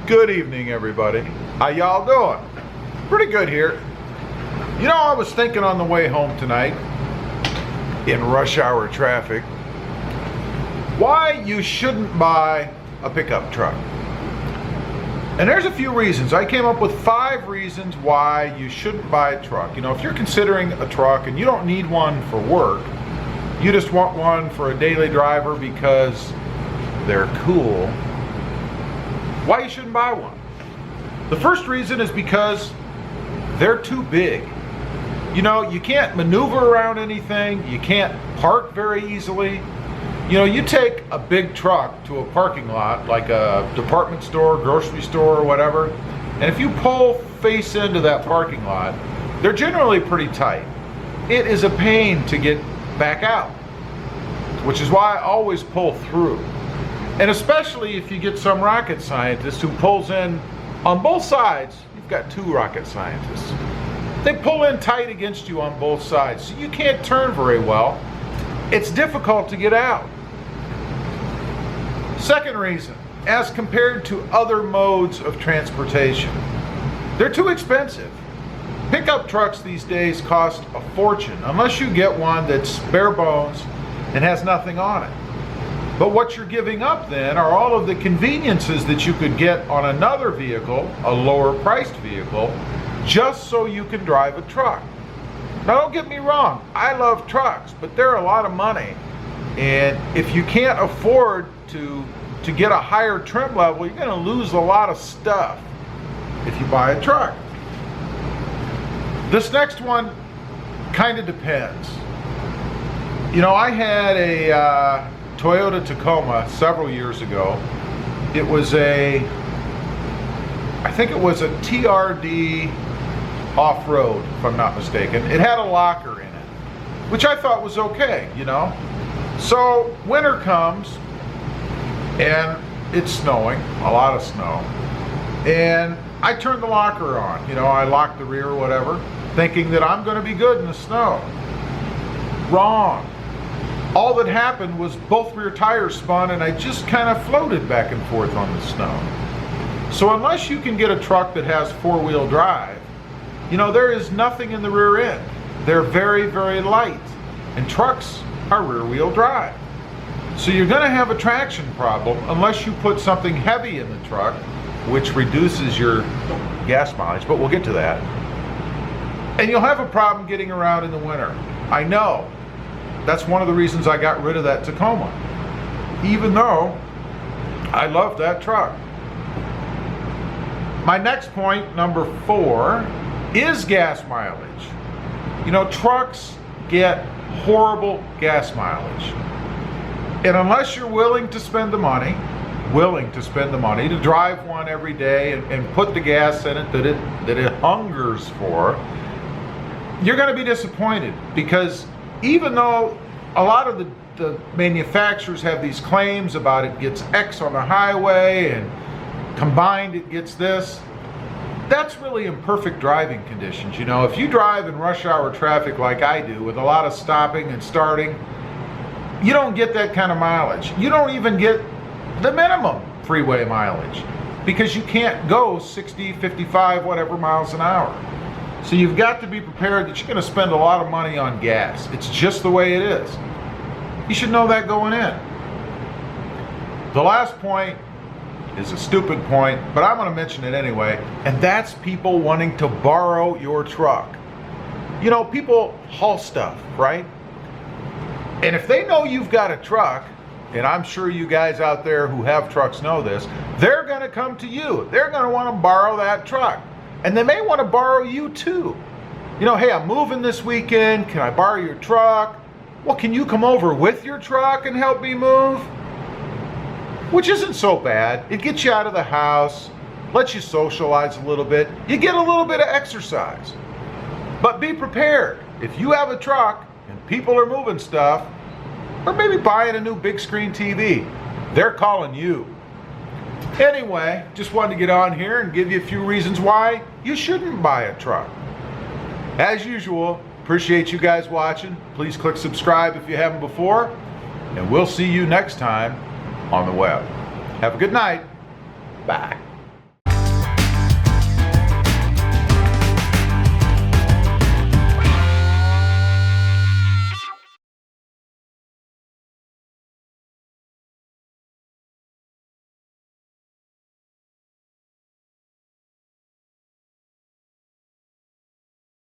Good evening, everybody. How y'all doing? Pretty good here. You know, I was thinking on the way home tonight, in rush hour traffic, why you shouldn't buy a pickup truck. And there's a few reasons. I came up with 5 reasons why you shouldn't buy a truck. You know, if you're considering a truck and you don't need one for work, you just want one for a daily driver because they're cool, why you shouldn't buy one. The first reason is because they're too big. You know, you can't maneuver around anything, you can't park very easily. You know, you take a big truck to a parking lot, like a department store, grocery store, or whatever, and if you pull face into that parking lot, they're generally pretty tight. It is a pain to get back out, which is why I always pull through. And especially if you get some rocket scientist who pulls in on both sides. You've got 2 rocket scientists. They pull in tight against you on both sides, so you can't turn very well. It's difficult to get out. Second reason, as compared to other modes of transportation, they're too expensive. Pickup trucks these days cost a fortune, unless you get one that's bare bones and has nothing on it. But what you're giving up then are all of the conveniences that you could get on another vehicle, a lower priced vehicle, just so you can drive a truck. Now don't get me wrong, I love trucks, but they're a lot of money. And if you can't afford to get a higher trim level, you're gonna lose a lot of stuff if you buy a truck. This next one kind of depends. You know, I had a Toyota Tacoma several years ago. It was I think it was a TRD off-road, if I'm not mistaken. It had a locker in it, which I thought was okay, you know. So winter comes and it's snowing, a lot of snow, and I turned the locker on. You know, I locked the rear or whatever, thinking that I'm going to be good in the snow. Wrong. All that happened was both rear tires spun and I just kind of floated back and forth on the snow. So unless you can get a truck that has 4-wheel drive, you know, there is nothing in the rear end. They're very, very light, and trucks are rear-wheel drive. So you're going to have a traction problem unless you put something heavy in the truck, which reduces your gas mileage, but we'll get to that. And you'll have a problem getting around in the winter. I know. That's one of the reasons I got rid of that Tacoma, even though I love that truck. My next point, number 4, is gas mileage. You know, trucks get horrible gas mileage. And unless you're willing to spend the money to drive one every day and put the gas in it that it hungers for, you're going to be disappointed, because even though a lot of the manufacturers have these claims about it gets X on the highway and combined it gets this, that's really imperfect driving conditions. You know, if you drive in rush hour traffic like I do, with a lot of stopping and starting, you don't get that kind of mileage. You don't even get the minimum freeway mileage, because you can't go 60, 55, whatever miles an hour. So you've got to be prepared that you're going to spend a lot of money on gas. It's just the way it is. You should know that going in. The last point is a stupid point, but I'm going to mention it anyway, and that's people wanting to borrow your truck. You know, people haul stuff, right? And if they know you've got a truck, and I'm sure you guys out there who have trucks know this, they're going to come to you. They're going to want to borrow that truck. And they may want to borrow you too. You know, hey, I'm moving this weekend. Can I borrow your truck? Well, can you come over with your truck and help me move? Which isn't so bad. It gets you out of the house, lets you socialize a little bit. You get a little bit of exercise. But be prepared. If you have a truck and people are moving stuff, or maybe buying a new big screen TV, they're calling you. Anyway, just wanted to get on here and give you a few reasons why you shouldn't buy a truck. As usual, appreciate you guys watching. Please click subscribe if you haven't before, and we'll see you next time on the web. Have a good night. Bye.